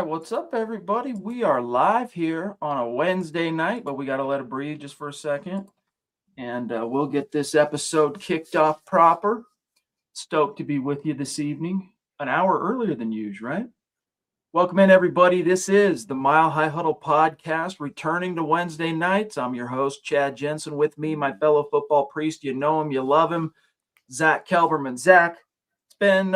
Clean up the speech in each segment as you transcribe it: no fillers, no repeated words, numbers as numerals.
right, what's up, everybody? We are live here on a Wednesday night, but we got to let it breathe just for a second. And we'll get this episode kicked off proper. Stoked to be with you this evening, an hour earlier than usual, right? Welcome in, everybody. This is the Mile High Huddle podcast, returning to Wednesday nights. I'm your host, Chad Jensen. With me, my fellow football priest. You know him, you love him, Zack Kelberman. Zack, it's been,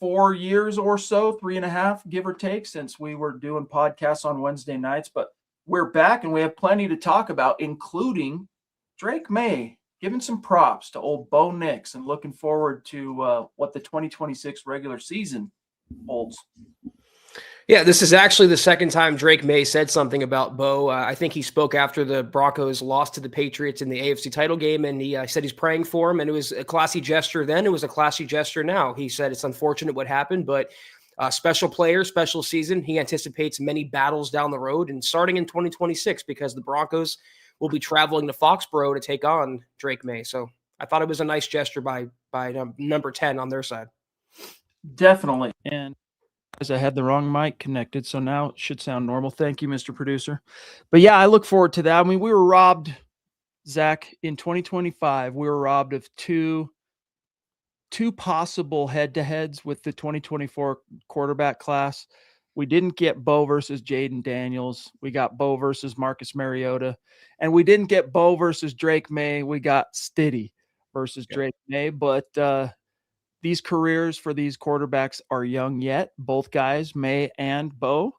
4 years or so, 3.5, give or take, since we were doing podcasts on Wednesday nights. But we're back and we have plenty to talk about, including Drake Maye, giving some props to old Bo Nix and looking forward to what the 2026 regular season holds. Yeah, this is actually the second time Drake Maye said something about Bo. I think he spoke after the Broncos lost to the Patriots in the AFC title game, and he said he's praying for him, and it was a classy gesture then. It was a classy gesture now. He said it's unfortunate what happened, but special player, special season. He anticipates many battles down the road, and starting in 2026, because the Broncos will be traveling to Foxborough to take on Drake Maye. So I thought it was a nice gesture by number 10 on their side. Definitely. And I had the wrong mic connected, so now it should sound normal. Thank you, Mr. Producer. But yeah, I look forward to that. I mean, we were robbed, Zach, in 2025. We were robbed of two possible head-to-heads with the 2024 quarterback class. We didn't get Bo versus Jaden Daniels. We got Bo versus Marcus Mariota. And we didn't get Bo versus Drake Maye. We got Stiddy versus Drake Maye. But these careers for these quarterbacks are young yet. Both guys, Maye and Bo,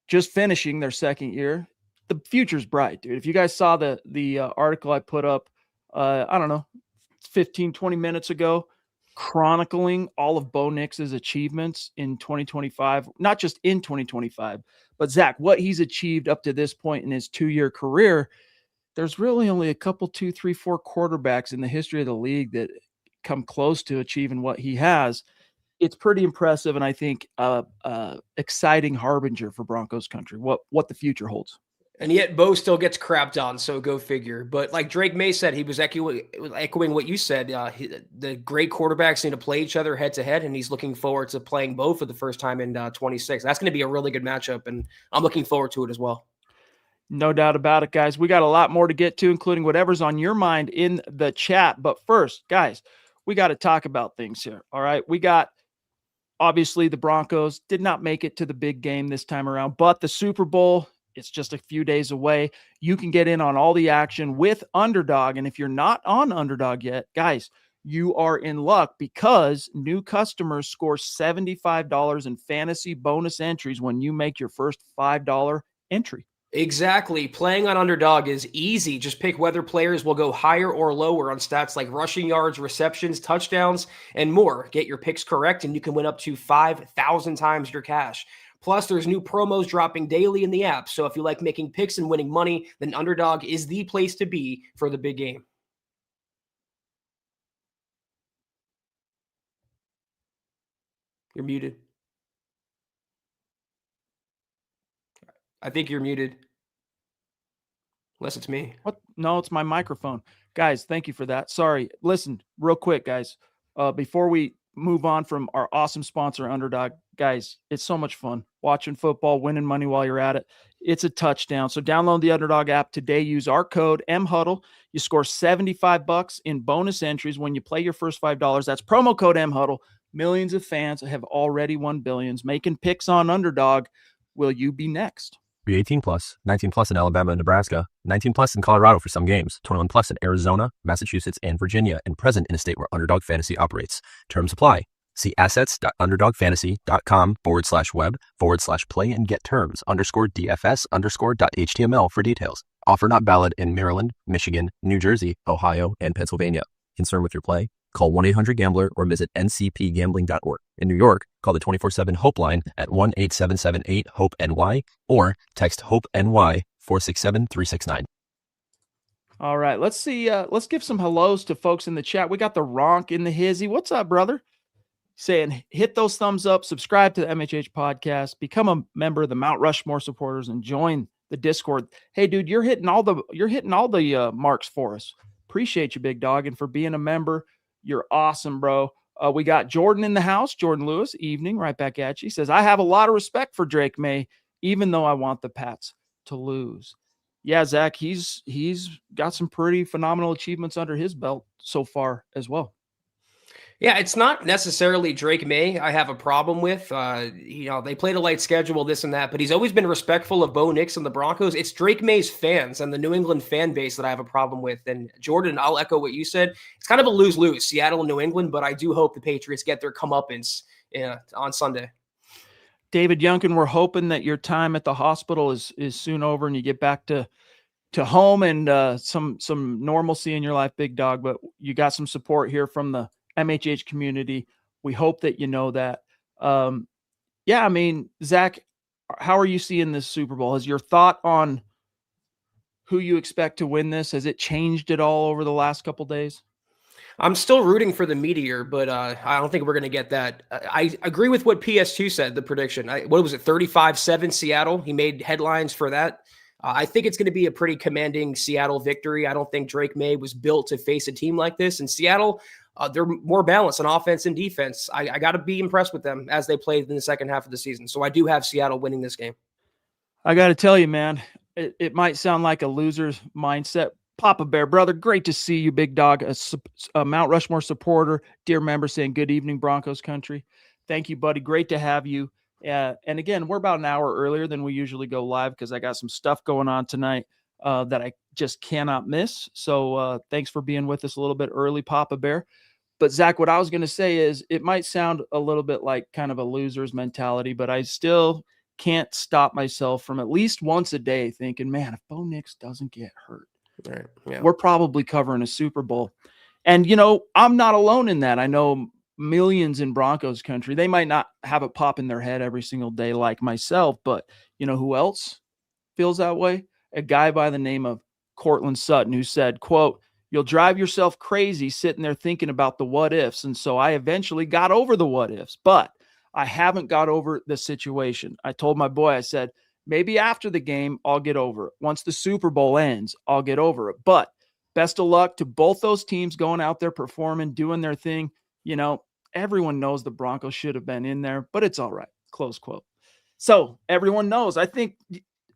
just finishing their second year. The future's bright, dude. If you guys saw the article I put up, 15, 20 minutes ago, chronicling all of Bo Nix's achievements in 2025, not just in 2025, but Zach, what he's achieved up to this point in his 2-year career. There's really only a couple, 2, 3, 4 quarterbacks in the history of the league that come close to achieving what he has. It's pretty impressive, and I think exciting harbinger for Broncos country, what the future holds. And yet Bo still gets crapped on, so go figure. But like Drake Maye said, he was echoing what you said. The great quarterbacks need to play each other head-to-head, and he's looking forward to playing Bo for the first time in 26. That's going to be a really good matchup, and I'm looking forward to it as well. No doubt about it, guys. We got a lot more to get to, including whatever's on your mind in the chat. But first, guys, we got to talk about things here. All right. We got, obviously, the Broncos did not make it to the big game this time around, but the Super Bowl, it's just a few days away. You can get in on all the action with Underdog. And if you're not on Underdog yet, guys, you are in luck, because new customers score $75 in fantasy bonus entries when you make your first $5 entry. Exactly. Playing on Underdog is easy. Just pick whether players will go higher or lower on stats like rushing yards, receptions, touchdowns, and more. Get your picks correct, and you can win up to 5,000 times your cash. Plus, there's new promos dropping daily in the app. So if you like making picks and winning money, then Underdog is the place to be for the big game. You're muted. I think you're muted. Unless it's me. What? No, it's my microphone. Guys, thank you for that. Sorry. Listen, real quick, guys. Before we move on from our awesome sponsor, Underdog, guys, it's so much fun watching football, winning money while you're at it. It's a touchdown. So download the Underdog app today. Use our code MHuddle. You score $75 in bonus entries when you play your first $5. That's promo code MHuddle. Millions of fans have already won billions. Making picks on Underdog. Will you be next? Be 18 plus, 19 plus in Alabama and Nebraska, 19 plus in Colorado for some games, 21 plus in Arizona, Massachusetts, and Virginia, and present in a state where Underdog Fantasy operates. Terms apply. See assets.underdogfantasy.com/web/play and get terms _DFS_.html for details. Offer not valid in Maryland, Michigan, New Jersey, Ohio, and Pennsylvania. Concerned with your play? Call 1-800-GAMBLER or visit ncpgambling.org. In New York, call the 24/7 Hope line at 1-877-8-HOPE-NY or text HOPE-NY 467-369. All right, let's see. Let's give some hellos to folks in the chat. We got the Ronk in the hizzy. What's up, brother? Saying hit those thumbs up, subscribe to the MHH podcast, become a member of the Mount Rushmore supporters, and join the Discord. Hey, dude, you're hitting all the marks for us. Appreciate you, big dog, and for being a member. You're awesome, bro. We got Jordan in the house. Jordan Lewis, evening, right back at you. He says, I have a lot of respect for Drake Maye, even though I want the Pats to lose. Yeah, Zach, he's got some pretty phenomenal achievements under his belt so far as well. Yeah, it's not necessarily Drake Maye I have a problem with. They played a light schedule, this and that, but he's always been respectful of Bo Nix and the Broncos. It's Drake Maye's fans and the New England fan base that I have a problem with. And Jordan, I'll echo what you said. It's kind of a lose-lose, Seattle and New England, but I do hope the Patriots get their comeuppance on Sunday. David Youngkin, we're hoping that your time at the hospital is soon over and you get back to home and some normalcy in your life, big dog. But you got some support here from the MHH community. We hope that you know that. Yeah, I mean, Zach, how are you seeing this Super Bowl? Has your thought on who you expect to win this, has it changed at all over the last couple days? I'm still rooting for the Meteor, but I don't think we're going to get that. I agree with what PS2 said, the prediction. What was it, 35-7 Seattle? He made headlines for that. I think it's going to be a pretty commanding Seattle victory. I don't think Drake Maye was built to face a team like this. And Seattle, they're more balanced on offense and defense. I got to be impressed with them as they played in the second half of the season. So I do have Seattle winning this game. I got to tell you, man, it might sound like a loser's mindset. Papa Bear, brother, great to see you, big dog, a Mount Rushmore supporter, dear member saying good evening, Broncos country. Thank you, buddy. Great to have you. And again, we're about an hour earlier than we usually go live because I got some stuff going on tonight that I just cannot miss. So thanks for being with us a little bit early, Papa Bear. But Zach, what I was going to say is it might sound a little bit like kind of a loser's mentality, but I still can't stop myself from at least once a day thinking, man, if Bo Nix doesn't get hurt, right, yeah, we're probably covering a Super Bowl. And, I'm not alone in that. I know millions in Broncos country, they might not have it pop in their head every single day like myself, but you know who else feels that way? A guy by the name of Courtland Sutton, who said, quote, "You'll drive yourself crazy sitting there thinking about the what ifs. And so I eventually got over the what ifs, but I haven't got over the situation. I told my boy, I said, maybe after the game, I'll get over it. Once the Super Bowl ends, I'll get over it. But best of luck to both those teams going out there performing, doing their thing. Everyone knows the Broncos should have been in there, but it's all right." Close quote. So everyone knows. I think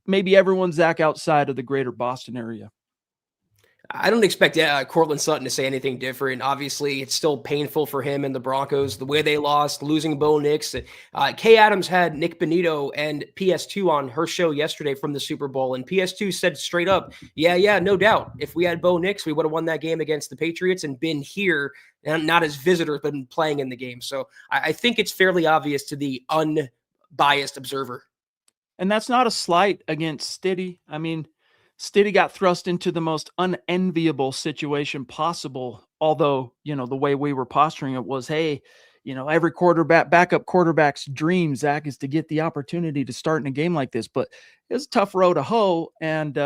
maybe everyone's Zach outside of the greater Boston area. I don't expect Courtland Sutton to say anything different. Obviously, it's still painful for him and the Broncos, the way they lost, losing Bo Nix. Kay Adams had Nick Benito and PS2 on her show yesterday from the Super Bowl, and PS2 said straight up, yeah, no doubt. If we had Bo Nix, we would have won that game against the Patriots and been here, and not as visitors, but playing in the game. So I think it's fairly obvious to the unbiased observer. And that's not a slight against Stiddy. I mean, Stiddy got thrust into the most unenviable situation possible. Although, the way we were posturing it was, hey, every backup quarterback's dream, Zach, is to get the opportunity to start in a game like this. But it was a tough row to hoe. And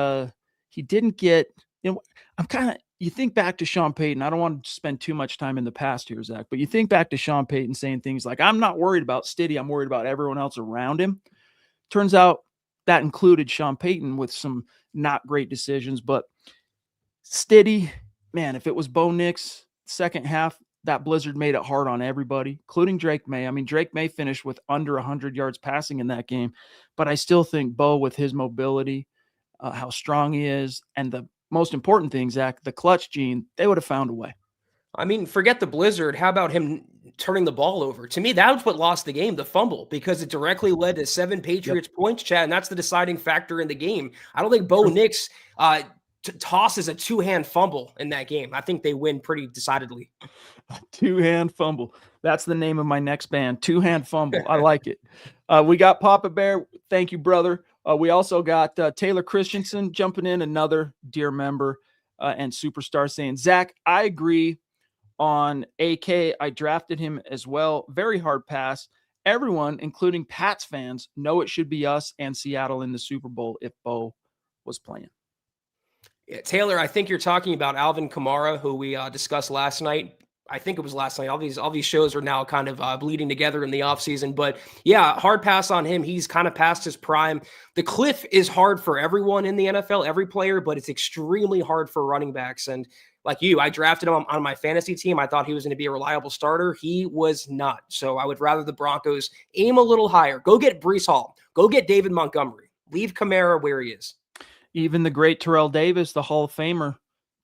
he didn't get, you think back to Sean Payton. I don't want to spend too much time in the past here, Zach, but you think back to Sean Payton saying things like, I'm not worried about Stiddy. I'm worried about everyone else around him. Turns out that included Sean Payton with some not great decisions, but Stiddy, man, if it was Bo Nix second half, that blizzard made it hard on everybody, including Drake Maye. I mean, Drake Maye finished with under 100 yards passing in that game, but I still think Bo, with his mobility, how strong he is, and the most important thing, Zach, the clutch gene, they would have found a way. I mean, forget the blizzard. How about him turning the ball over? To me, that was what lost the game, the fumble, because it directly led to 7 Patriots points, Chad, and that's the deciding factor in the game. I don't think Bo Nix tosses a two-hand fumble in that game. I think they win pretty decidedly. A two-hand fumble. That's the name of my next band, Two-Hand Fumble. I like it. We got Papa Bear. Thank you, brother. We also got Taylor Christensen jumping in, another dear member and superstar, saying, Zach, I agree on AK. I drafted him as well. Very hard pass. Everyone, including Pats fans, know it should be us and Seattle in the Super Bowl if Bo was playing. Yeah, Taylor, I think you're talking about Alvin Kamara, who we discussed last night. I think it was last night. All these shows are now kind of bleeding together in the offseason. But yeah, hard pass on him. He's kind of past his prime. The cliff is hard for everyone in the NFL, every player, but it's extremely hard for running backs. And like you, I drafted him on my fantasy team. I thought he was going to be a reliable starter. He was not. So I would rather the Broncos aim a little higher. Go get Breece Hall. Go get David Montgomery. Leave Kamara where he is. Even the great Terrell Davis, the Hall of Famer,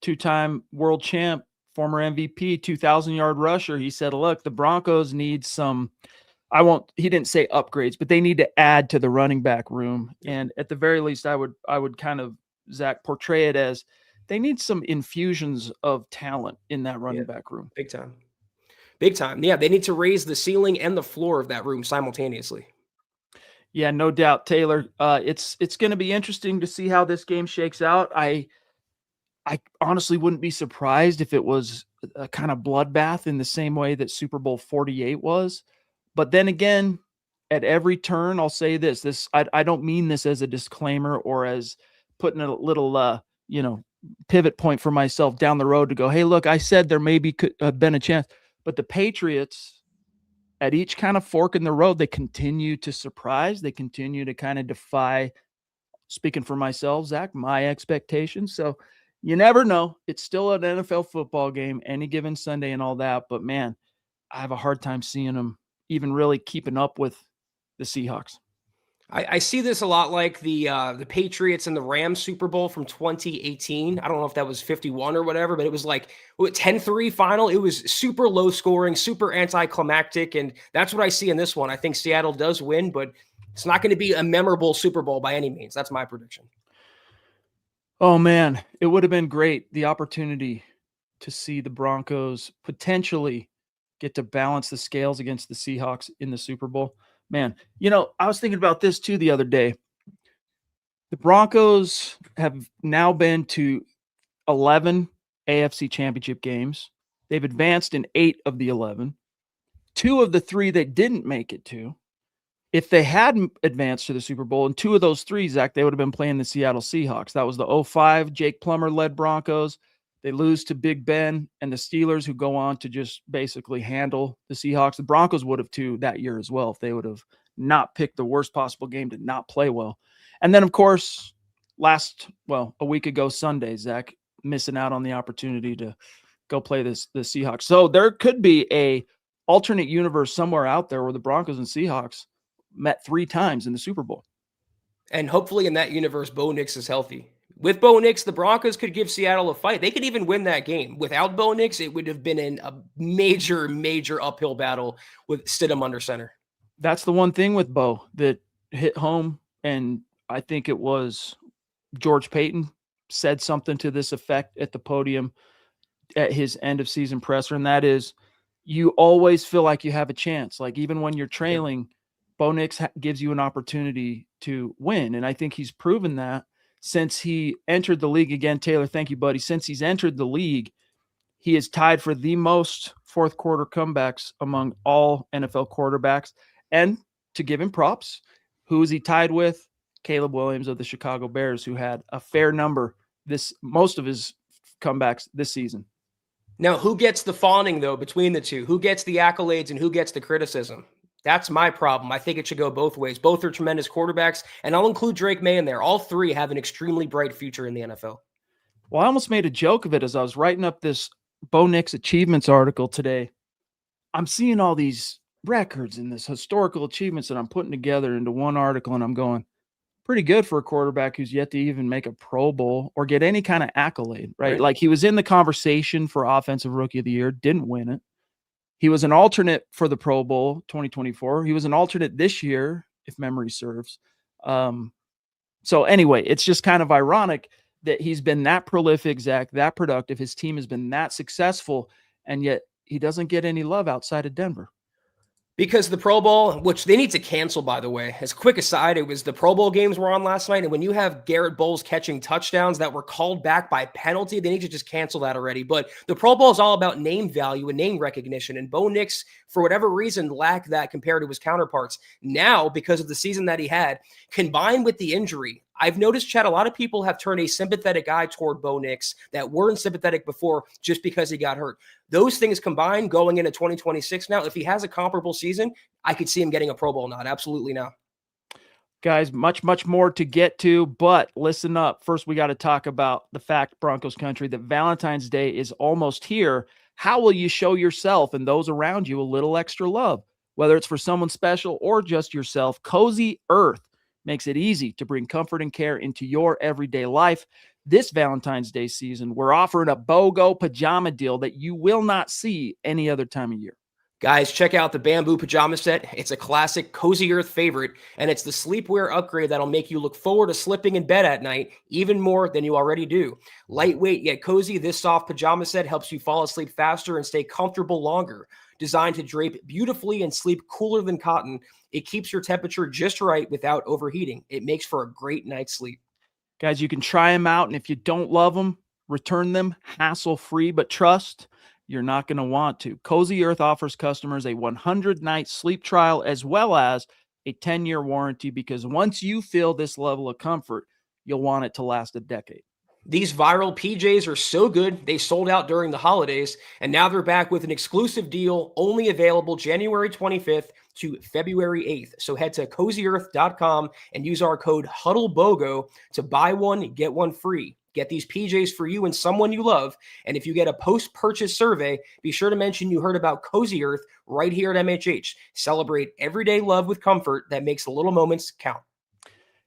two-time world champ, former MVP, 2,000-yard rusher. He said, look, the Broncos need some, he didn't say upgrades, but they need to add to the running back room. And at the very least, I would kind of, Zach, portray it as they need some infusions of talent in that running back room. Big time. Big time. Yeah, they need to raise the ceiling and the floor of that room simultaneously. Yeah, no doubt, Taylor. It's going to be interesting to see how this game shakes out. I honestly wouldn't be surprised if it was a kind of bloodbath in the same way that Super Bowl 48 was. But then again, at every turn, I'll say this. I don't mean this as a disclaimer or as putting a little pivot point for myself down the road to go, hey, look, I said there maybe could have been a chance. But the Patriots, at each kind of fork in the road, they continue to surprise. They continue to kind of defy, speaking for myself, Zach, my expectations. So you never know. It's still an NFL football game, any given Sunday and all that. But, man, I have a hard time seeing them even really keeping up with the Seahawks. I see this a lot like the Patriots and the Rams Super Bowl from 2018. I don't know if that was 51 or whatever, but it was like 10-3 final. It was super low scoring, super anticlimactic, and that's what I see in this one. I think Seattle does win, but it's not going to be a memorable Super Bowl by any means. That's my prediction. Oh, man, it would have been great, the opportunity to see the Broncos potentially get to balance the scales against the Seahawks in the Super Bowl. Man, I was thinking about this too the other day. The Broncos have now been to 11 AFC championship games. They've advanced in 8 of the 11. 2 of the 3 they didn't make it to. If they hadn't advanced to the Super Bowl, in 2 of those 3, Zach, they would have been playing the Seattle Seahawks. That was the 2005 Jake Plummer-led Broncos. They lose to Big Ben and the Steelers, who go on to just basically handle the Seahawks. The Broncos would have too that year as well if they would have not picked the worst possible game to not play well. And then, of course, a week ago Sunday, Zach, missing out on the opportunity to go play the Seahawks. So there could be a alternate universe somewhere out there where the Broncos and Seahawks met 3 times in the Super Bowl. And hopefully in that universe, Bo Nix is healthy. With Bo Nix, the Broncos could give Seattle a fight. They could even win that game. Without Bo Nix, it would have been in a major, major uphill battle with Stidham under center. That's the one thing with Bo that hit home, and I think it was George Payton said something to this effect at the podium at his end of season presser, and that is, you always feel like you have a chance. Like even when you're trailing, Bo Nix gives you an opportunity to win, and I think he's proven that. Since he entered the league again, Taylor, thank you, buddy. Since he's entered the league, he is tied for the most fourth quarter comebacks among all NFL quarterbacks. And to give him props, who is he tied with? Caleb Williams of the Chicago Bears, who had a fair number most of his comebacks this season. Now, who gets the fawning, though, between the two? Who gets the accolades and who gets the criticism? That's my problem. I think it should go both ways. Both are tremendous quarterbacks, and I'll include Drake Maye in there. All 3 have an extremely bright future in the NFL. Well, I almost made a joke of it as I was writing up this Bo Nix achievements article today. I'm seeing all these records and this historical achievements that I'm putting together into one article, and I'm going, pretty good for a quarterback who's yet to even make a Pro Bowl or get any kind of accolade, right? Like he was in the conversation for Offensive Rookie of the Year, didn't win it. He was an alternate for the Pro Bowl 2024. He was an alternate this year, if memory serves. So anyway, it's just kind of ironic that he's been that prolific, Zach, that productive. His team has been that successful, and yet he doesn't get any love outside of Denver. Because the Pro Bowl, which they need to cancel, by the way, as a quick aside, it was the Pro Bowl games were on last night. And when you have Garrett Bowles catching touchdowns that were called back by penalty, they need to just cancel that already. But the Pro Bowl is all about name value and name recognition. And Bo Nix, for whatever reason, lacked that compared to his counterparts. Now, because of the season that he had, combined with the injury, I've noticed, Chad, a lot of people have turned a sympathetic eye toward Bo Nix that weren't sympathetic before just because he got hurt. Those things combined going into 2026 now, if he has a comparable season, I could see him getting a Pro Bowl nod. Absolutely now. Guys, much more to get to, but listen up. First, we got to talk about the fact, Broncos country, that Valentine's Day is almost here. How will you show yourself and those around you a little extra love? Whether it's for someone special or just yourself, Cozy Earth makes it easy to bring comfort and care into your everyday life. This Valentine's Day season, we're offering a BOGO pajama deal that you will not see any other time of year. Guys, check out the bamboo pajama set. It's a classic Cozy Earth favorite, and it's the sleepwear upgrade that'll make you look forward to slipping in bed at night even more than you already do. Lightweight yet cozy, this soft pajama set helps you fall asleep faster and stay comfortable longer. Designed to drape beautifully and sleep cooler than cotton, it keeps your temperature just right without overheating. It makes for a great night's sleep. Guys, you can try them out, and if you don't love them, return them hassle-free, but trust, you're not going to want to. Cozy Earth offers customers a 100-night sleep trial as well as a 10-year warranty, because once you feel this level of comfort, you'll want it to last a decade. These viral PJs are so good, they sold out during the holidays, and now they're back with an exclusive deal only available January 25th to February 8th. So head to CozyEarth.com and use our code HUDDLEBOGO to buy one, get one free. Get these PJs for you and someone you love. And if you get a post-purchase survey, be sure to mention you heard about Cozy Earth right here at MHH. Celebrate everyday love with comfort that makes the little moments count.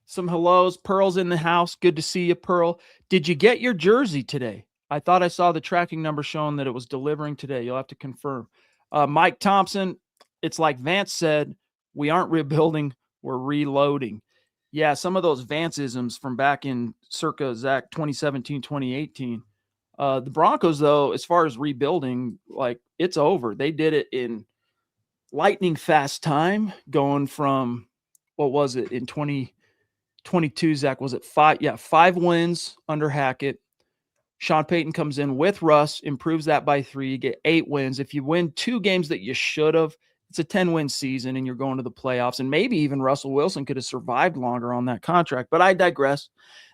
Some hellos. Pearl's in the house. Good to see you, Pearl. Did you get your jersey today? I thought I saw the tracking number showing that it was delivering today. You'll have to confirm. Mike Thompson, it's like Vance said, we aren't rebuilding, we're reloading. Yeah, some of those Vance-isms from back in circa, Zach, 2017, 2018. The Broncos, though, as far as rebuilding, like, it's over. They did it in lightning fast time, going from, what was it, in 2022, Zach, was it 5? Yeah, 5 wins under Hackett. Sean Payton comes in with Russ, improves that by 3. You get 8 wins. If you win 2 games that you should have, it's a 10-win season and you're going to the playoffs. And maybe even Russell Wilson could have survived longer on that contract. But I digress.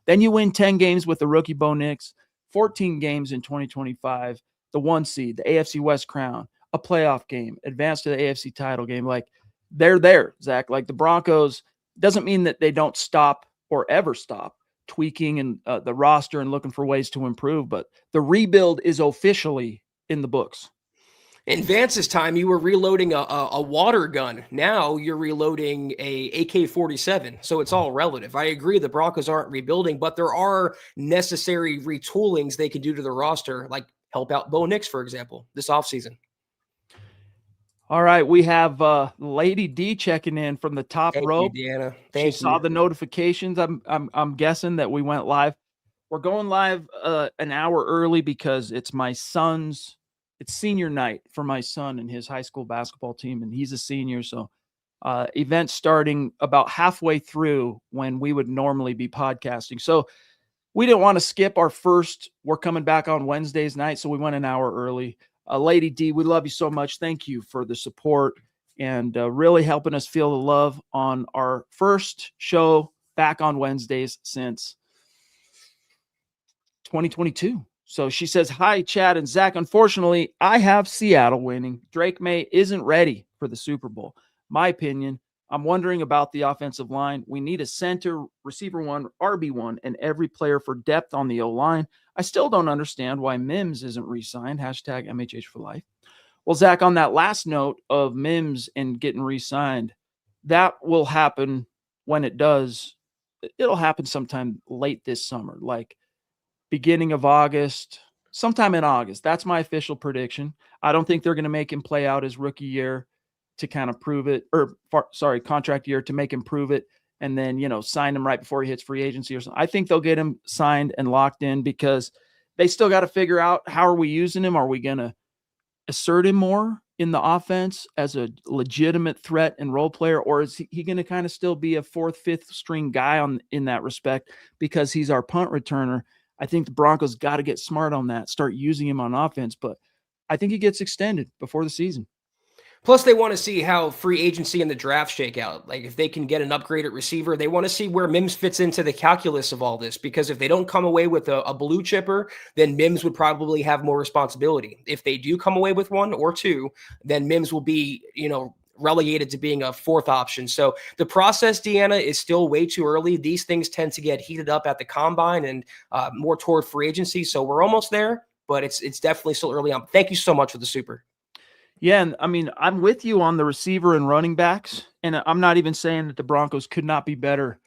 Then you win 10 games with the rookie Bo Nix, 14 games in 2025, the 1 seed, the AFC West crown, a playoff game, advance to the AFC title game. Like, they're there, Zach. Like, the Broncos, doesn't mean that they don't stop or ever stop tweaking and the roster and looking for ways to improve. But the rebuild is officially in the books. In Vance's time, you were reloading a water gun. Now you're reloading a AK-47. So it's all relative. I agree the Broncos aren't rebuilding, but there are necessary retoolings they can do to the roster, like help out Bo Nix, for example, this offseason. All right, we have Lady D checking in from the top rope. Thank you, Deanna. She saw the notifications. I'm guessing that we went live. We're going live an hour early because it's senior night for my son and his high school basketball team, and he's a senior. So event starting about halfway through when we would normally be podcasting. So we didn't want to skip our first. We're coming back on Wednesdays night, so we went an hour early. Lady D, we love you so much. Thank you for the support and really helping us feel the love on our first show back on Wednesdays since 2022. So she says, hi, Chad and Zach. Unfortunately, I have Seattle winning. Drake Maye isn't ready for the Super Bowl. My opinion, I'm wondering about the offensive line. We need a center, receiver 1, RB1, and every player for depth on the O-line. I still don't understand why Mims isn't re-signed. Hashtag MHH for life. Well, Zach, on that last note of Mims and getting re-signed, that will happen when it does. It'll happen sometime late this summer, like beginning of August, sometime in August. That's my official prediction. I don't think they're going to make him play out his rookie year to kind of prove it, contract year to make him prove it, and then, sign him right before he hits free agency or something. I think they'll get him signed and locked in because they still got to figure out, how are we using him? Are we going to assert him more in the offense as a legitimate threat and role player, or is he going to kind of still be a 4th, 5th string guy in that respect because he's our punt returner? I think the Broncos got to get smart on that, start using him on offense, but I think he gets extended before the season. Plus, they want to see how free agency and the draft shake out. Like, if they can get an upgraded receiver, they want to see where Mims fits into the calculus of all this. Because if they don't come away with a blue chipper, then Mims would probably have more responsibility. If they do come away with 1 or 2, then Mims will be, relegated to being a fourth option. So the process, Deanna, is still way too early. These things tend to get heated up at the combine and more toward free agency. So we're almost there, but it's definitely still early on. Thank you so much for the super. Yeah, and I mean, I'm with you on the receiver and running backs, and I'm not even saying that the Broncos could not be better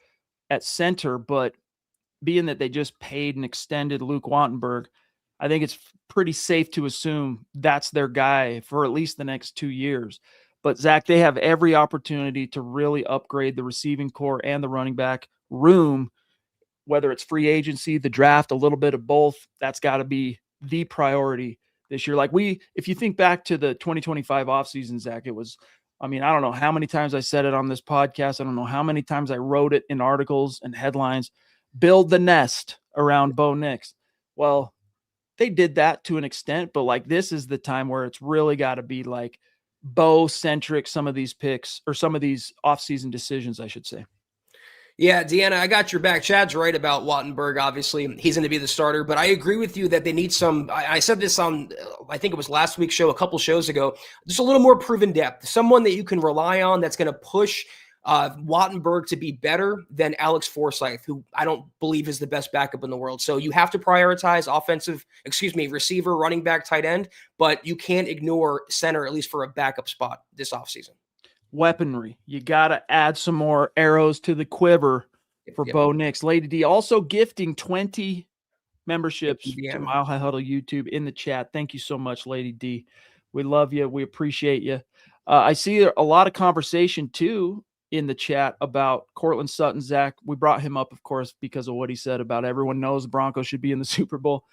at center, but being that they just paid and extended Luke Wattenberg, I think it's pretty safe to assume that's their guy for at least the next 2 years. But Zach, they have every opportunity to really upgrade the receiving core and the running back room, whether it's free agency, the draft, a little bit of both. That's got to be the priority this year. Like if you think back to the 2025 offseason, Zach, it was, I mean, I don't know how many times I said it on this podcast. I don't know how many times I wrote it in articles and headlines. Build the nest around Bo Nix. Well, they did that to an extent, but like this is the time where it's really got to be like Bo centric, some of these picks or some of these offseason decisions, I should say. Yeah, Deanna, I got your back. Chad's right about Wattenberg. Obviously, he's going to be the starter, but I agree with you that they need some. I said this on, I think it was last week's show, a couple shows ago. Just a little more proven depth, someone that you can rely on that's going to push Wattenberg to be better than Alex Forsythe, who I don't believe is the best backup in the world. So you have to prioritize receiver, running back, tight end, but you can't ignore center, at least for a backup spot this offseason. Weaponry. You got to add some more arrows to the quiver for Bo Nix. Lady D also gifting 20 memberships to Mile High Huddle YouTube in the chat. Thank you so much, Lady D. We love you. We appreciate you. I see a lot of conversation too in the chat about Courtland Sutton. Zach, we brought him up, of course, because of what he said about everyone knows the Broncos should be in the Super Bowl.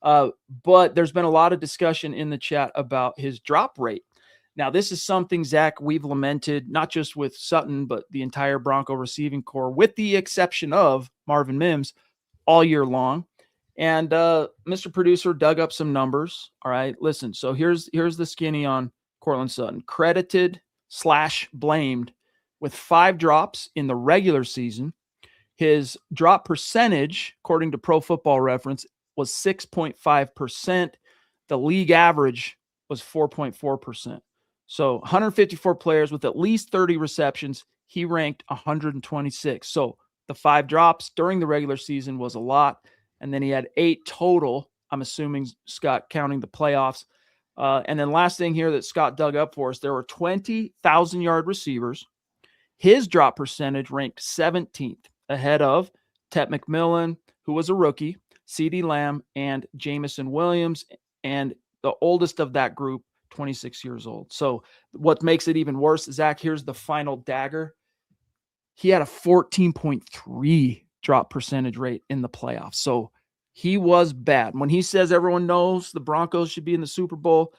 But there's been a lot of discussion in the chat about his drop rate. Now, this is something, Zach, we've lamented, not just with Sutton, but the entire Bronco receiving core, with the exception of Marvin Mims, all year long. And Mr. Producer dug up some numbers. All right, listen. So here's the skinny on Courtland Sutton. Credited / blamed with 5 drops in the regular season. His drop percentage, according to Pro Football Reference, was 6.5%. The league average was 4.4%. So 154 players with at least 30 receptions. He ranked 126. So the 5 drops during the regular season was a lot. And then he had 8 total, I'm assuming, Scott, counting the playoffs. And then last thing here that Scott dug up for us, there were 20,000-yard receivers. His drop percentage ranked 17th, ahead of Tet McMillan, who was a rookie, CeeDee Lamb, and Jamison Williams. And the oldest of that group, 26 years old. So what makes it even worse, Zach, here's the final dagger. He had a 14.3 drop percentage rate in the playoffs. So he was bad. When he says everyone knows the Broncos should be in the Super Bowl,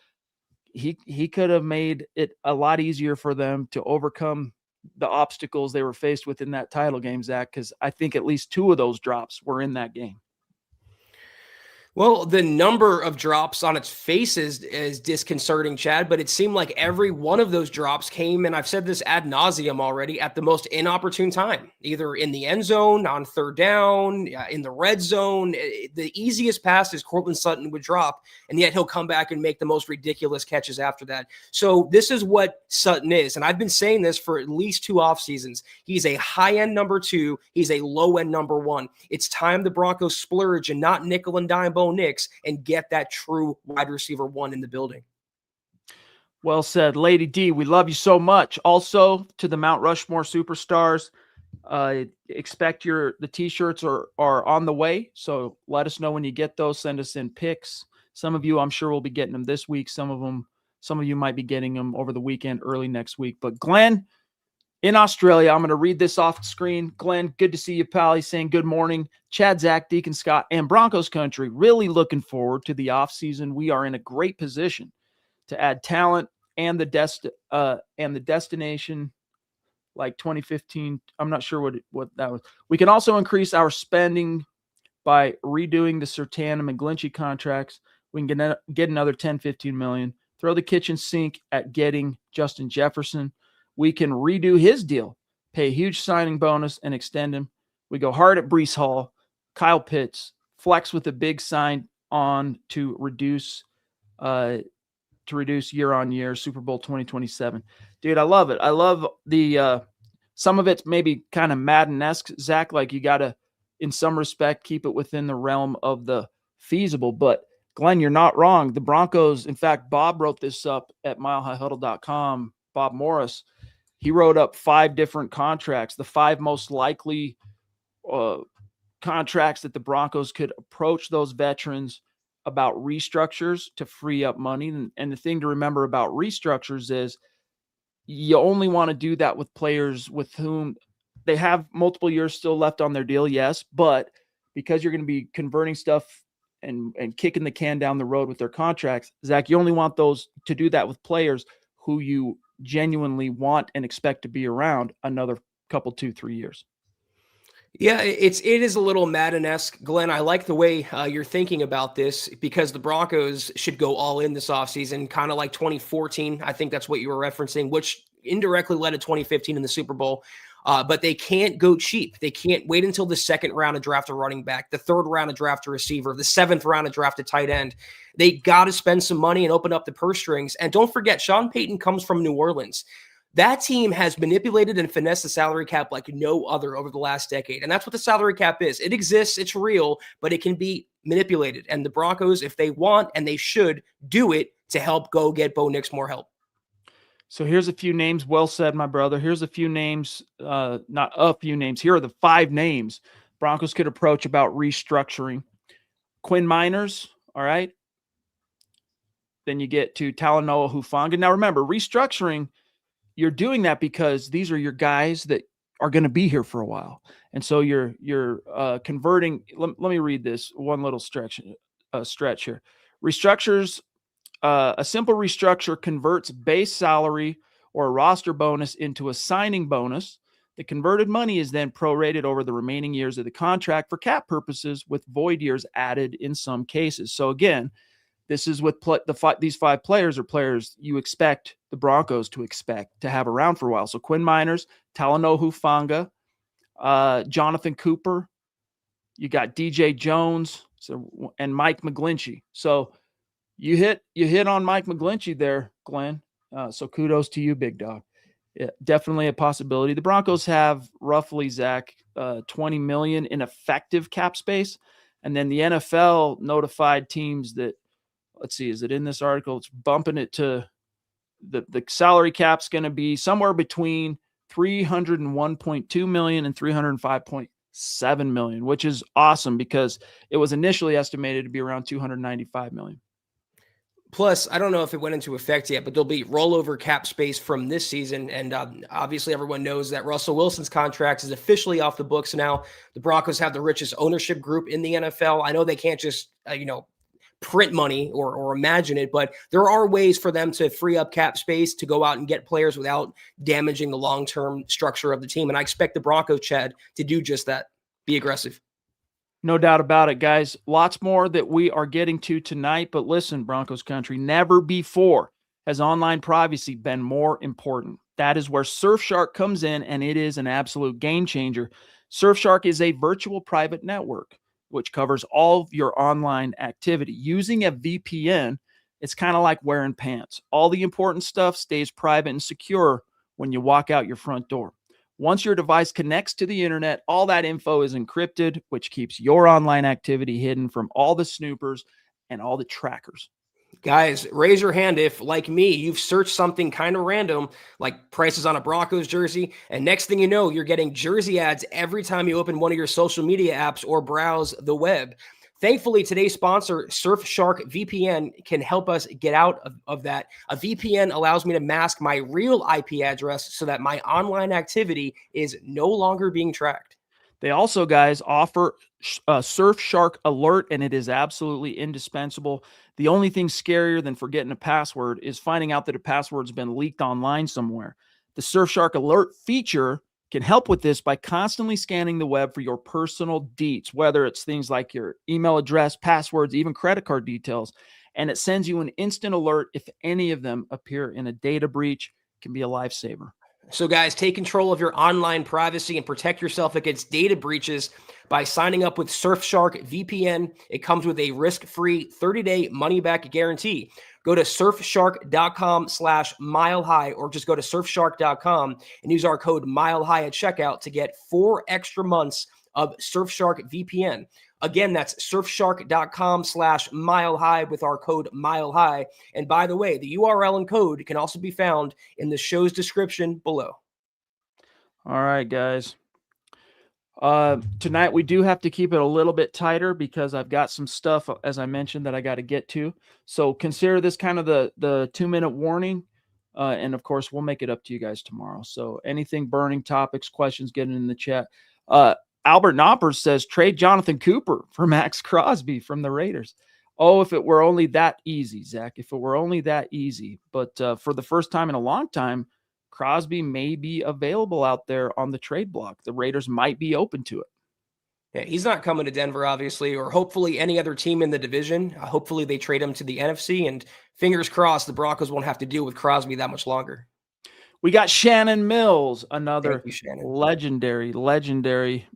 he could have made it a lot easier for them to overcome the obstacles they were faced with in that title game, Zach, because I think at least 2 of those drops were in that game. Well, the number of drops on its face is disconcerting, Chad, but it seemed like every one of those drops came, and I've said this ad nauseum already, at the most inopportune time, either in the end zone, on third down, in the red zone. The easiest passes Courtland Sutton would drop, and yet he'll come back and make the most ridiculous catches after that. So this is what Sutton is, and I've been saying this for at least 2 off seasons. He's a high-end number 2. He's a low-end number 1. It's time the Broncos splurge and not nickel and dime Bo Nix and get that true wide receiver 1 in the building. Well said, Lady D. We love you so much. Also, to the Mount Rushmore superstars, expect the t-shirts are on the way. So let us know when you get those. Send us in pics. Some of you, I'm sure, will be getting them this week. Some of you might be getting them over the weekend, early next week. But Glenn in Australia, I'm going to read this off the screen. Glenn, good to see you, pal. He's saying good morning. Chad, Zach, Deacon Scott, and Broncos country. Really looking forward to the offseason. We are in a great position to add talent and the destination like 2015. I'm not sure what that was. We can also increase our spending by redoing the Surtain and McGlinchey contracts. We can get another 10, 15 million. Throw the kitchen sink at getting Justin Jefferson. We can redo his deal, pay a huge signing bonus, and extend him. We go hard at Breece Hall, Kyle Pitts, flex with a big sign on to reduce year-on-year Super Bowl 2027. Dude, I love it. I love the some of it's maybe kind of Madden-esque, Zach. Like you got to, in some respect, keep it within the realm of the feasible. But Glenn, you're not wrong. The Broncos, in fact, Bob wrote this up at milehighhuddle.com. Bob Morris, he wrote up 5 different contracts, the 5 most likely contracts that the Broncos could approach those veterans about restructures to free up money. And the thing to remember about restructures is you only want to do that with players with whom they have multiple years still left on their deal. Yes. But because you're going to be converting stuff and kicking the can down the road with their contracts, Zach, you only want those to do that with players who you genuinely want and expect to be around another couple, 2-3 years. Yeah, it is a little Madden-esque, Glenn. I like the way you're thinking about this because the Broncos should go all in this offseason, kind of like 2014. I think that's what you were referencing, which indirectly led to 2015 in the Super Bowl. But they can't go cheap. They can't wait until the 2nd round to draft a running back, the 3rd round to draft a receiver, the 7th round to draft a tight end. They got to spend some money and open up the purse strings. And don't forget, Sean Payton comes from New Orleans. That team has manipulated and finessed the salary cap like no other over the last decade. And that's what the salary cap is. It exists, it's real, but it can be manipulated. And the Broncos, if they want, and they should, do it to help go get Bo Nix more help. So here's a few names. Well said, my brother. Here's a few names, not a few names. Here are the 5 names Broncos could approach about restructuring. Quinn Miners, all right? Then you get to Talanoa Hufanga. Now remember, restructuring, you're doing that because these are your guys that are going to be here for a while. And so you're converting. Let me read this one little stretch here. Restructures, a simple restructure converts base salary or a roster bonus into a signing bonus. The converted money is then prorated over the remaining years of the contract for cap purposes, with void years added in some cases. So again, this is with these 5 players are players you expect the Broncos to have around for a while. So Quinn Miners, Talanoa Hufanga, Jonathan Cooper, you got DJ Jones, and Mike McGlinchey. So you hit on Mike McGlinchey there, Glenn. So kudos to you, big dog. Yeah, definitely a possibility. The Broncos have roughly, Zach, $20 million in effective cap space, and then the NFL notified teams that. Let's see, is it in this article? It's bumping it to the salary cap's going to be somewhere between $301.2 million and $305.7 million, which is awesome because it was initially estimated to be around $295 million. Plus, I don't know if it went into effect yet, but there'll be rollover cap space from this season. And obviously everyone knows that Russell Wilson's contract is officially off the books now. The Broncos have the richest ownership group in the NFL. I know they can't just, print money or imagine it, but there are ways for them to free up cap space to go out and get players without damaging the long-term structure of the team. And I expect the Broncos, Chad, to do just that. Be aggressive. No doubt about it, guys. Lots more that we are getting to tonight, but listen, Broncos country, never before has online privacy been more important. That is where Surfshark comes in, and it is an absolute game changer. Surfshark is a virtual private network which covers all of your online activity. Using a VPN, it's kind of like wearing pants. All the important stuff stays private and secure when you walk out your front door. Once your device connects to the internet, all that info is encrypted, which keeps your online activity hidden from all the snoopers and all the trackers. Guys, raise your hand if, like me, you've searched something kind of random, like prices on a Broncos jersey, and next thing you know, you're getting jersey ads every time you open one of your social media apps or browse the web. Thankfully, today's sponsor, Surfshark VPN, can help us get out of that. A VPN allows me to mask my real IP address so that my online activity is no longer being tracked. They also, guys, offer Surfshark Alert, and it is absolutely indispensable. The only thing scarier than forgetting a password is finding out that a password's been leaked online somewhere. The Surfshark Alert feature can help with this by constantly scanning the web for your personal deets, whether it's things like your email address, passwords, even credit card details, and it sends you an instant alert if any of them appear in a data breach. It can be a lifesaver. So guys, take control of your online privacy and protect yourself against data breaches by signing up with Surfshark VPN. It comes with a risk-free 30-day money-back guarantee. go to surfshark.com/milehigh, or just go to surfshark.com and use our code milehigh at checkout to get 4 extra months of Surfshark VPN. Again, that's surfshark.com/milehigh with our code milehigh. And by the way, the URL and code can also be found in the show's description below. All right, guys. Tonight we do have to keep it a little bit tighter because I've got some stuff, as I mentioned, that I got to get to. So consider this kind of the 2-minute warning. And of course, we'll make it up to you guys tomorrow. So anything burning topics, questions, get it in the chat. Albert Knoppers says, trade Jonathan Cooper for Max Crosby from the Raiders. Oh, if it were only that easy, Zach, if it were only that easy. But for the first time in a long time, Crosby may be available out there on the trade block. The Raiders might be open to it. Yeah, he's not coming to Denver, obviously, or hopefully any other team in the division. Hopefully they trade him to the NFC, and fingers crossed the Broncos won't have to deal with Crosby that much longer. We got Shannon Mills, another Shannon. legendary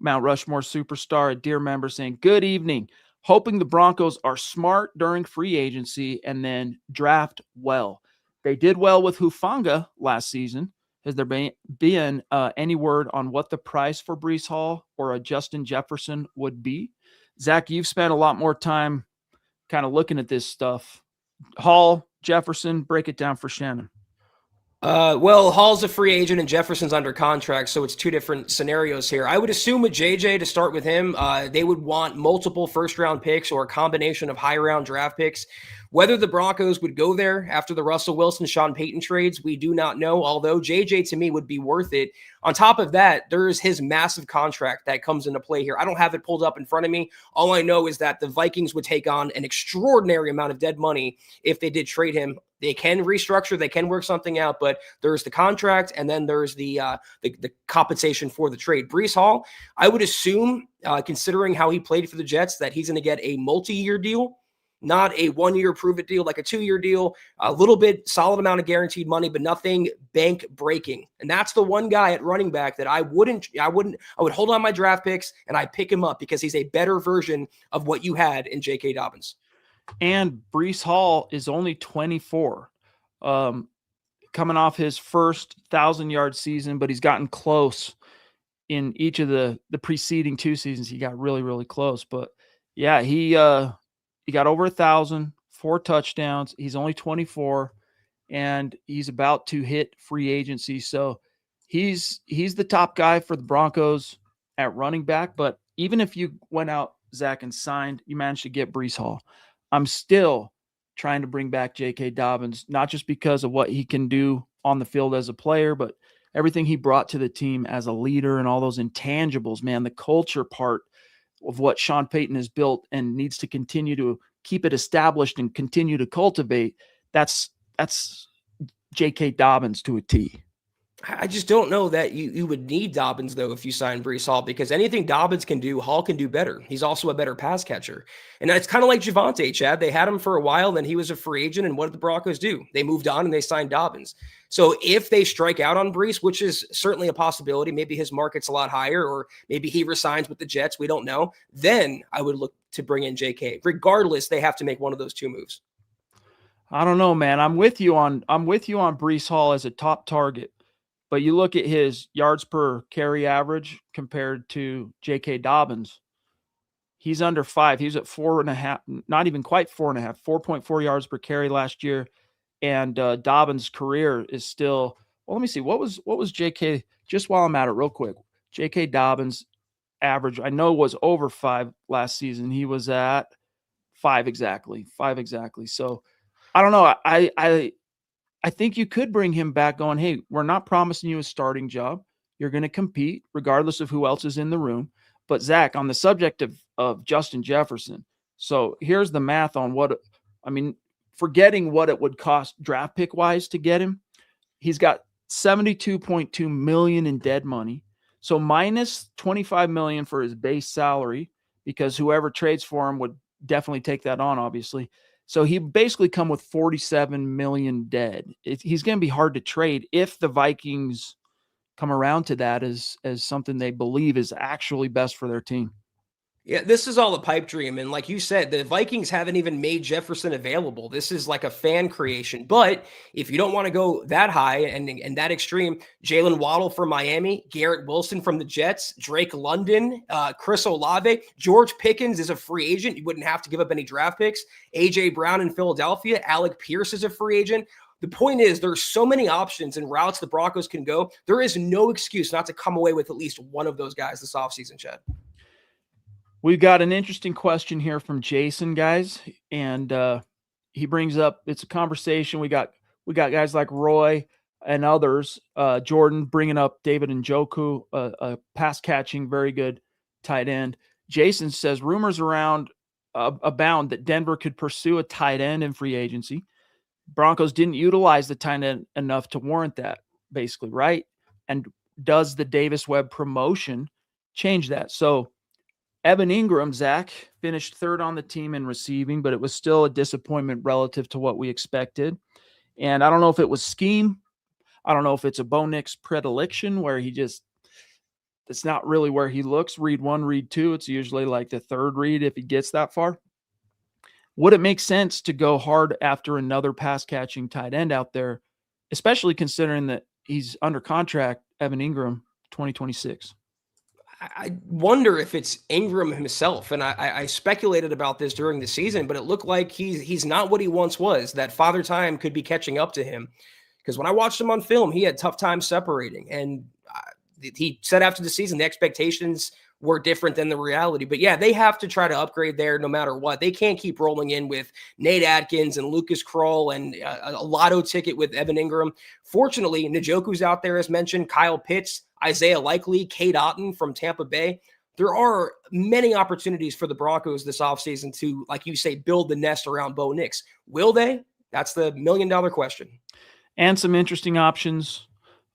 Mount Rushmore superstar, a dear member, saying, good evening. Hoping the Broncos are smart during free agency and then draft well. They did well with Hufanga last season. Has there been any word on what the price for Breece Hall or a Justin Jefferson would be? Zach, you've spent a lot more time kind of looking at this stuff. Hall, Jefferson, break it down for Shannon. Well, Hall's a free agent and Jefferson's under contract, so it's two different scenarios here. I would assume with JJ, to start with him, they would want multiple first-round picks or a combination of high-round draft picks. Whether the Broncos would go there after the Russell Wilson, Sean Payton trades, we do not know, although JJ to me would be worth it. On top of that, there's his massive contract that comes into play here. I don't have it pulled up in front of me. All I know is that the Vikings would take on an extraordinary amount of dead money if they did trade him. They can restructure, they can work something out, but there's the contract and then there's the compensation for the trade. Breece Hall, I would assume, considering how he played for the Jets, that he's going to get a multi-year deal. Not a 1-year prove-it deal, like a 2-year deal, a little bit solid amount of guaranteed money, but nothing bank breaking. And that's the one guy at running back that I would hold on my draft picks and I pick him up because he's a better version of what you had in J.K. Dobbins. And Breece Hall is only 24, coming off his first 1,000-yard season, but he's gotten close in each of the preceding 2 seasons. He got really, really close. But yeah, he got over 1,000, 4 touchdowns. He's only 24, and he's about to hit free agency. So he's the top guy for the Broncos at running back. But even if you went out, Zach, and you managed to get Breece Hall, I'm still trying to bring back J.K. Dobbins, not just because of what he can do on the field as a player, but everything he brought to the team as a leader and all those intangibles, man, the culture part of what Sean Payton has built and needs to continue to keep it established and continue to cultivate. That's J.K. Dobbins to a T. I just don't know that you would need Dobbins, though, if you sign Breece Hall, because anything Dobbins can do, Hall can do better. He's also a better pass catcher. And it's kind of like Javonte, Chad. They had him for a while, then he was a free agent, and what did the Broncos do? They moved on and they signed Dobbins. So if they strike out on Breece, which is certainly a possibility, maybe his market's a lot higher, or maybe he resigns with the Jets, we don't know, then I would look to bring in JK. Regardless, they have to make one of those 2 moves. I don't know, man. I'm with you on Breece Hall as a top target. But you look at his yards per carry average compared to J.K. Dobbins, he's under 5. He was at 4.5, not even quite 4.5, 4.4 yards per carry last year. And Dobbins' career is still, well, let me see. What was J.K., just while I'm at it real quick, J.K. Dobbins' average, I know, was over 5 last season. He was at 5 exactly. So I don't know. I think you could bring him back going, hey, we're not promising you a starting job. You're going to compete regardless of who else is in the room. But Zach, on the subject of Justin Jefferson, so here's the math on forgetting what it would cost draft pick wise to get him. He's got $72.2 million in dead money. So minus $25 million for his base salary, because whoever trades for him would definitely take that on, obviously. So he basically come with $47 million dead. He's going to be hard to trade if the Vikings come around to that as something they believe is actually best for their team. Yeah, this is all a pipe dream. And like you said, the Vikings haven't even made Jefferson available. This is like a fan creation. But if you don't want to go that high and that extreme, Jalen Waddle from Miami, Garrett Wilson from the Jets, Drake London, Chris Olave, George Pickens is a free agent. You wouldn't have to give up any draft picks. A.J. Brown in Philadelphia, Alec Pierce is a free agent. The point is there's so many options and routes the Broncos can go. There is no excuse not to come away with at least one of those guys this offseason, Chad. We've got an interesting question here from Jason, guys, and he brings up, it's a conversation. We got guys like Roy and others, Jordan bringing up David Njoku, a pass catching, very good tight end. Jason says rumors around abound that Denver could pursue a tight end in free agency. Broncos didn't utilize the tight end enough to warrant that, basically, right? And does the Davis Webb promotion change that? So Evan Ingram, Zach, finished third on the team in receiving, but it was still a disappointment relative to what we expected. And I don't know if it was scheme. I don't know if it's a Bo Nix predilection where it's not really where he looks. Read one, read two. It's usually like the third read if he gets that far. Would it make sense to go hard after another pass catching tight end out there, especially considering that he's under contract, Evan Ingram, 2026? I wonder if it's Ingram himself. And I speculated about this during the season, but it looked like he's not what he once was. That Father Time could be catching up to him. Because when I watched him on film, he had tough time separating. And he said after the season, the expectations were different than the reality. But yeah, they have to try to upgrade there no matter what. They can't keep rolling in with Nate Atkins and Lucas Kroll and a lotto ticket with Evan Ingram. Fortunately, Njoku's out there, as mentioned, Kyle Pitts, Isaiah Likely, Cade Otton from Tampa Bay. There are many opportunities for the Broncos this offseason to, like you say, build the nest around Bo Nix. Will they? That's the million-dollar question. And some interesting options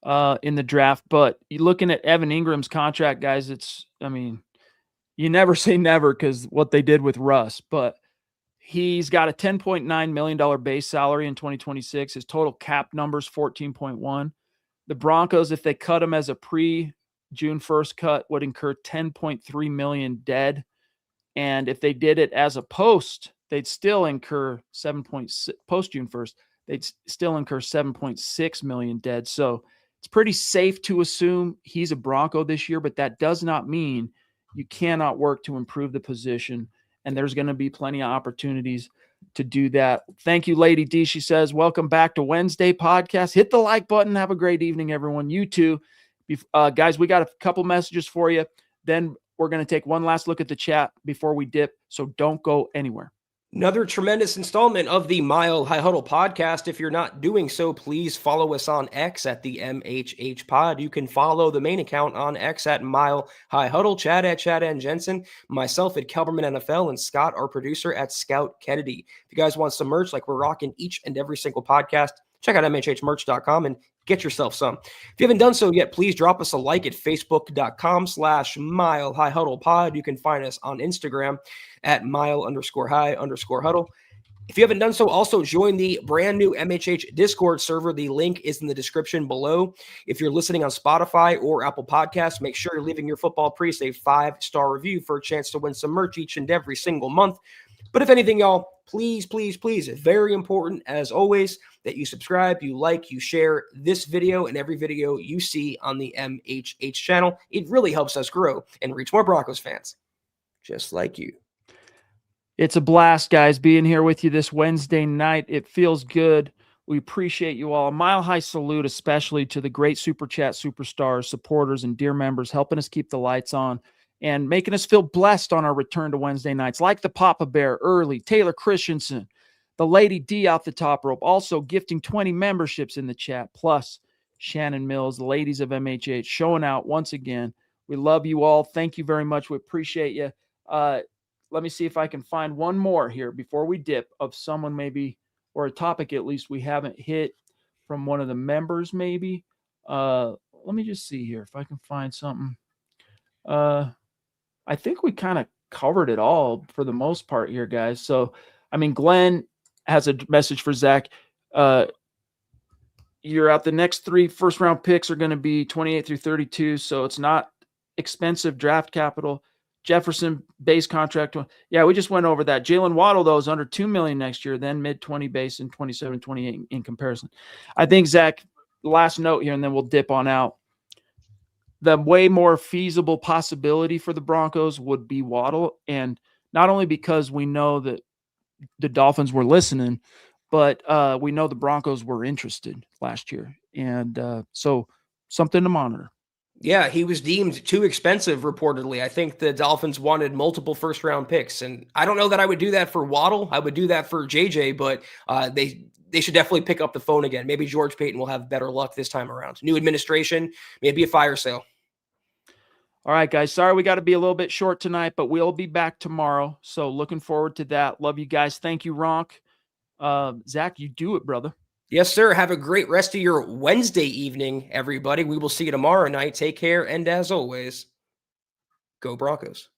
in the draft. But you looking at Evan Ingram's contract, guys, you never say never because what they did with Russ. But he's got a $10.9 million base salary in 2026. His total cap number's 14.1. The Broncos, if they cut him as a pre-June 1st cut, would incur $10.3 million dead. And if they did it as a post, they'd still incur post-June 1st, they'd still incur $7.6 million dead. So it's pretty safe to assume he's a Bronco this year, but that does not mean you cannot work to improve the position. And there's going to be plenty of opportunities to do that. Thank you, Lady D. She says, welcome back to Wednesday podcast. Hit the like button. Have a great evening, everyone. You too. Guys, we got a couple messages for you. Then we're going to take one last look at the chat before we dip. So don't go anywhere. Another tremendous installment of the Mile High Huddle podcast. If you're not doing so, please follow us on X at the MHH Pod. You can follow the main account on X at Mile High Huddle, Chad at Chad and Jensen, myself at Kelberman NFL, and Scott, our producer, at Scout Kennedy. If you guys want some merch like we're rocking each and every single podcast, check out MHHmerch.com and get yourself some. If you haven't done so yet, please drop us a like at facebook.com/Mile High Huddle Pod. You can find us on Instagram at Mile_High_Huddle. If you haven't done so, also join the brand new MHH Discord server. The link is in the description below. If you're listening on Spotify or Apple Podcasts, make sure you're leaving your football priest a 5-star review for a chance to win some merch each and every single month. But if anything, y'all, please, please, please, very important as always that you subscribe, you like, you share this video and every video you see on the MHH channel. It really helps us grow and reach more Broncos fans just like you. It's a blast, guys, being here with you this Wednesday night. It feels good. We appreciate you all. A mile high salute, especially to the great Super Chat superstars, supporters, and dear members helping us keep the lights on and making us feel blessed on our return to Wednesday nights, like the Papa Bear, Early, Taylor Christensen, the Lady D out the top rope, also gifting 20 memberships in the chat, plus Shannon Mills, the ladies of MHH, showing out once again. We love you all. Thank you very much. We appreciate you. Let me see if I can find one more here before we dip of someone maybe, or a topic at least we haven't hit from one of the members maybe. Let me just see here if I can find something. I think we kind of covered it all for the most part here, guys. So, Glenn has a message for Zach. You're out. The next 3 first-round picks are going to be 28 through 32, so it's not expensive draft capital Jefferson base contract. Yeah, we just went over that. Jalen Waddle, though, is under $2 million next year, then mid-20 base and 27, 28 in comparison. I think, Zach, last note here, and then we'll dip on out. The way more feasible possibility for the Broncos would be Waddle, and not only because we know that the Dolphins were listening, but we know the Broncos were interested last year. And so something to monitor. Yeah, he was deemed too expensive, reportedly. I think the Dolphins wanted multiple first-round picks, and I don't know that I would do that for Waddle. I would do that for JJ, but they should definitely pick up the phone again. Maybe George Payton will have better luck this time around. New administration, maybe a fire sale. All right, guys. Sorry we got to be a little bit short tonight, but we'll be back tomorrow. So looking forward to that. Love you guys. Thank you, Ronk. Zach, you do it, brother. Yes, sir. Have a great rest of your Wednesday evening, everybody. We will see you tomorrow night. Take care. And as always, go Broncos.